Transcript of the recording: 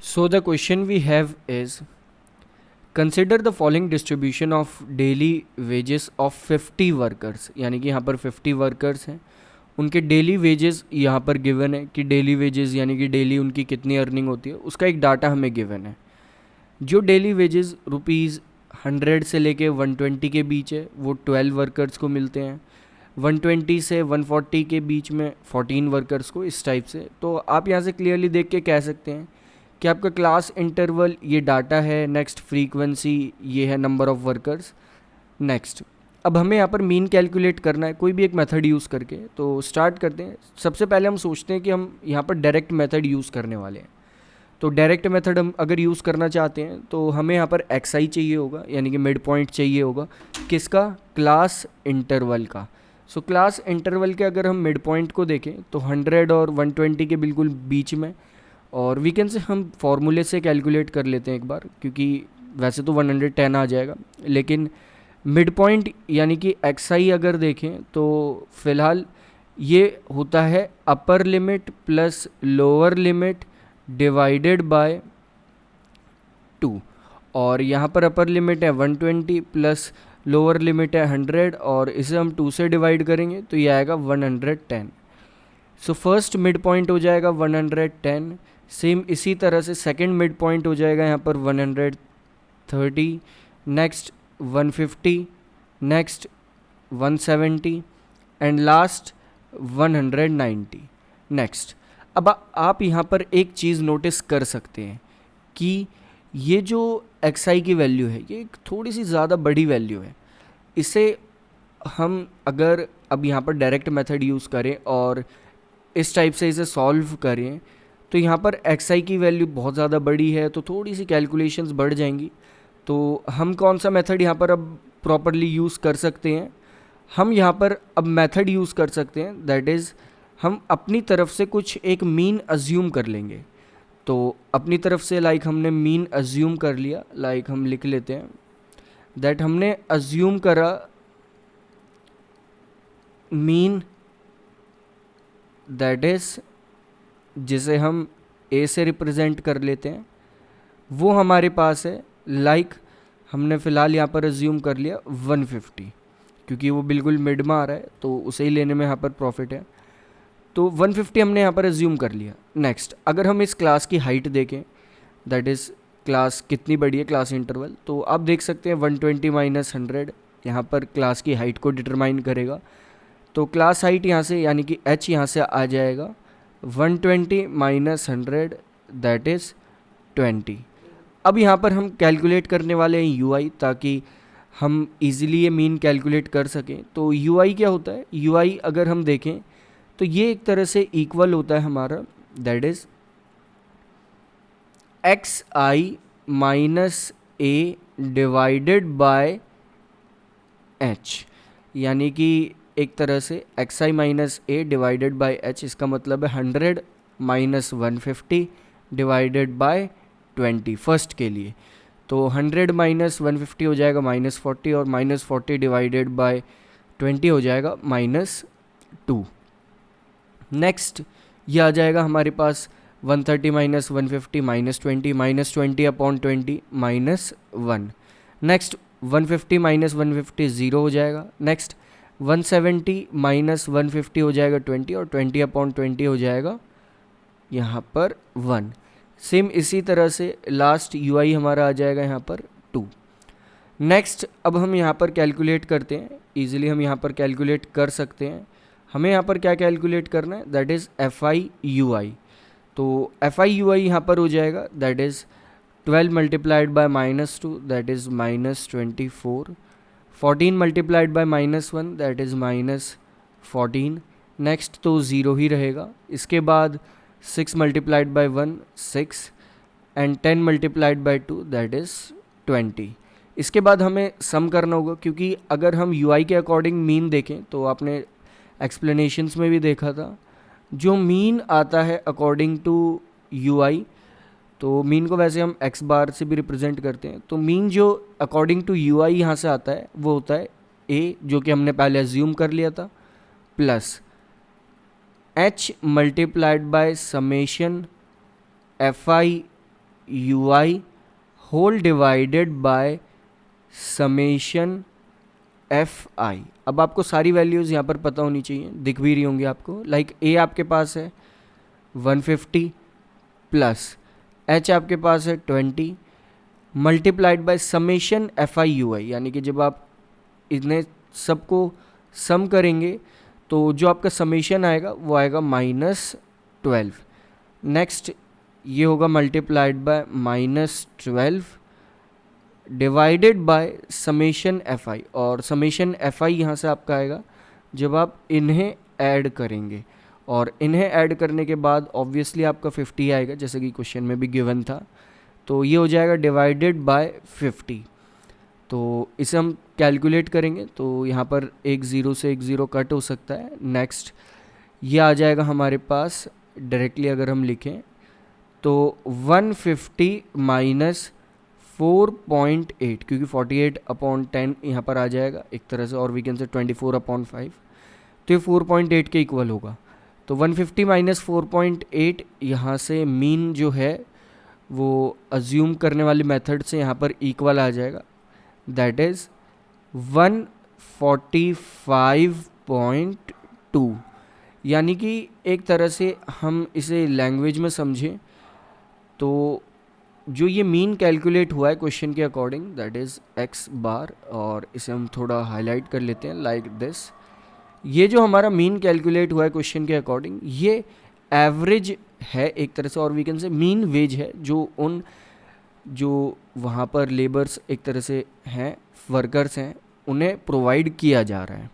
So the question we have is, consider the following distribution of daily wages of 50 workers, यानी कि यहाँ पर 50 workers हैं, उनके डेली वेजेस यहाँ पर गिवन है कि डेली वेजेस यानी कि डेली उनकी कितनी अर्निंग होती है, उसका एक डाटा हमें गिवन है। जो डेली वेजेस रुपीज़ 100 से लेके 120 के बीच है वो 12 वर्कर्स को मिलते हैं, 120 से 140 के बीच में 14 वर्कर्स को, इस टाइप से। तो आप यहाँ से क्लियरली देख के कह सकते हैं कि आपका क्लास इंटरवल ये डाटा है, नेक्स्ट फ्रीक्वेंसी ये है नंबर ऑफ़ वर्कर्स। नेक्स्ट अब हमें यहाँ पर मीन कैलकुलेट करना है कोई भी एक मेथड यूज़ करके। तो स्टार्ट करते हैं। सबसे पहले हम सोचते हैं कि हम यहाँ पर डायरेक्ट मेथड यूज़ करने वाले हैं। तो डायरेक्ट मेथड हम अगर यूज़ करना चाहते हैं तो हमें यहाँ पर एक्स आई चाहिए होगा, यानी कि मिड पॉइंट चाहिए होगा किसका, क्लास इंटरवल का। सो क्लास इंटरवल के अगर हम मिड पॉइंट को देखें तो 100 और 120 के बिल्कुल बीच में, और वीकेंड से हम फॉर्मूले से कैलकुलेट कर लेते हैं एक बार, क्योंकि वैसे तो 110 आ जाएगा, लेकिन मिड पॉइंट यानी कि एक्स आई अगर देखें तो फ़िलहाल ये होता है upper limit plus lower limit divided by 2, और यहाँ पर अपर लिमिट है 120 प्लस लोअर लिमिट है 100, और इसे हम 2 से डिवाइड करेंगे तो ये आएगा 110। सो फर्स्ट मिड पॉइंट हो जाएगा 110। सेम इसी तरह से सेकंड मिड पॉइंट हो जाएगा यहाँ पर 130, next 150, next 170 and last 190। Next अब आप यहाँ पर एक चीज़ नोटिस कर सकते हैं कि ये जो एक्स आई की वैल्यू है ये थोड़ी सी ज़्यादा बड़ी वैल्यू है। इसे हम अगर अब यहाँ पर डायरेक्ट मेथड यूज़ करें और इस टाइप से इसे सॉल्व करें तो यहाँ पर एक्स आई की वैल्यू बहुत ज़्यादा बड़ी है, तो थोड़ी सी कैलकुलेशंस बढ़ जाएंगी। तो हम कौन सा मेथड यहाँ पर अब प्रॉपरली यूज़ कर सकते हैं, हम यहाँ पर अब मेथड यूज़ कर सकते हैं, दैट इज़ हम अपनी तरफ से कुछ एक मीन अज्यूम कर लेंगे। तो अपनी तरफ से लाइक हमने मीन अज्यूम कर लिया, लाइक हम लिख लेते हैं दैट हमने अज्यूम करा मीन, दैट इज़ जिसे हम ए से रिप्रेजेंट कर लेते हैं, वो हमारे पास है। लाइक हमने फ़िलहाल यहाँ पर अज्यूम कर लिया 150, क्योंकि वो बिल्कुल मिड में आ रहा है तो उसे ही लेने में यहाँ पर प्रॉफिट है। तो 150 हमने यहाँ पर अज्यूम कर लिया। नेक्स्ट अगर हम इस क्लास की हाइट देखें, दैट इज़ क्लास कितनी बड़ी है, क्लास इंटरवल, तो आप देख सकते हैं 120 माइनस 100 यहाँ पर क्लास की हाइट को डिटरमाइन करेगा। तो क्लास हाइट यहाँ से यानी कि h यहाँ से आ जाएगा 120 माइनस 100, दैट इज़ 20। अब यहाँ पर हम कैलकुलेट करने वाले हैं यू आई, ताकि हम इजीली ये मीन कैलकुलेट कर सकें। तो यू आई क्या होता है, यू आई अगर हम देखें तो ये एक तरह से इक्वल होता है हमारा, that is x I minus A divided by H, यानी कि एक तरह से x I minus A divided by H, इसका मतलब है 100 माइनस 150 डिवाइडेड बाय 20 फर्स्ट के लिए। तो 100 माइनस 150 हो जाएगा -40, और -40 डिवाइडेड बाय 20 हो जाएगा -2। नेक्स्ट ये आ जाएगा हमारे पास 130 minus 150 -20 upon 20 -1। Next 150 minus 150 zero हो जाएगा। नेक्स्ट 170 माइनस 150 हो जाएगा 20, और 20 अपॉन 20 हो जाएगा यहाँ पर 1। सेम इसी तरह से लास्ट यू आई हमारा आ जाएगा यहाँ पर 2। नेक्स्ट अब हम यहाँ पर कैलकुलेट करते हैं, ईजिली हम यहाँ पर कैलकुलेट कर सकते हैं। हमें यहाँ पर क्या कैलकुलेट करना है, that is F I U I. तो एफ आई यू आई यहाँ पर हो जाएगा that is 12 multiplied by -2, that is -24, 14 multiplied by -1, that is -14। Next तो ज़ीरो ही रहेगा। इसके बाद 6 multiplied by 1 6, and 10 multiplied by 2, that is 20। इसके बाद हमें सम करना होगा, क्योंकि अगर हम यू आई के अकॉर्डिंग मीन देखें तो आपने एक्सप्लेनेशंस में भी देखा था, जो मीन आता है अकॉर्डिंग टू यू आई, तो मीन को वैसे हम एक्स बार से भी रिप्रेजेंट करते हैं। तो मीन जो अकॉर्डिंग टू यू आई यहाँ से आता है वो होता है ए, जो कि हमने पहले अज्यूम कर लिया था, plus H multiplied by summation F I U I whole divided by summation F I. अब आपको सारी वैल्यूज़ यहाँ पर पता होनी चाहिए, दिख भी रही होंगी आपको। लाइक ए आपके पास है 150 प्लस एच आपके पास है 20 multiplied by summation F I U I, यानी कि जब आप इतने सबको सम करेंगे तो जो आपका समेशन आएगा वो आएगा -12। नेक्स्ट ये होगा multiplied by -12 divided by summation F आई, और समेशन एफ आई यहाँ से आपका आएगा जब आप इन्हें ऐड करेंगे, और इन्हें ऐड करने के बाद ऑब्वियसली आपका 50 आएगा जैसे कि क्वेश्चन में भी गिवन था। तो ये हो जाएगा डिवाइडेड बाय 50। तो इसे हम कैलकुलेट करेंगे तो यहाँ पर एक ज़ीरो से एक ज़ीरो कट हो सकता है। नेक्स्ट ये आ जाएगा हमारे पास डायरेक्टली अगर हम लिखें तो 150 माइनस 4.8, क्योंकि 48/10 यहाँ पर आ जाएगा एक तरह से, और वी कैन से 24/5, तो ये 4.8 के इक्वल होगा। तो 150 माइनस 4.8 यहाँ से मीन जो है वो अज्यूम करने वाली मेथड से यहाँ पर इक्वल आ जाएगा, दैट इज़ 145.2। यानी कि एक तरह से हम इसे लैंग्वेज में समझें तो जो ये मीन कैलकुलेट हुआ है क्वेश्चन के अकॉर्डिंग, दैट इज़ x बार, और इसे हम थोड़ा हाईलाइट कर लेते हैं लाइक दिस। ये जो हमारा मीन कैलकुलेट हुआ है क्वेश्चन के अकॉर्डिंग, ये एवरेज है एक तरह से, और वी कैन से मीन वेज है जो वहाँ पर लेबर्स एक तरह से हैं, वर्कर्स हैं, उन्हें प्रोवाइड किया जा रहा है।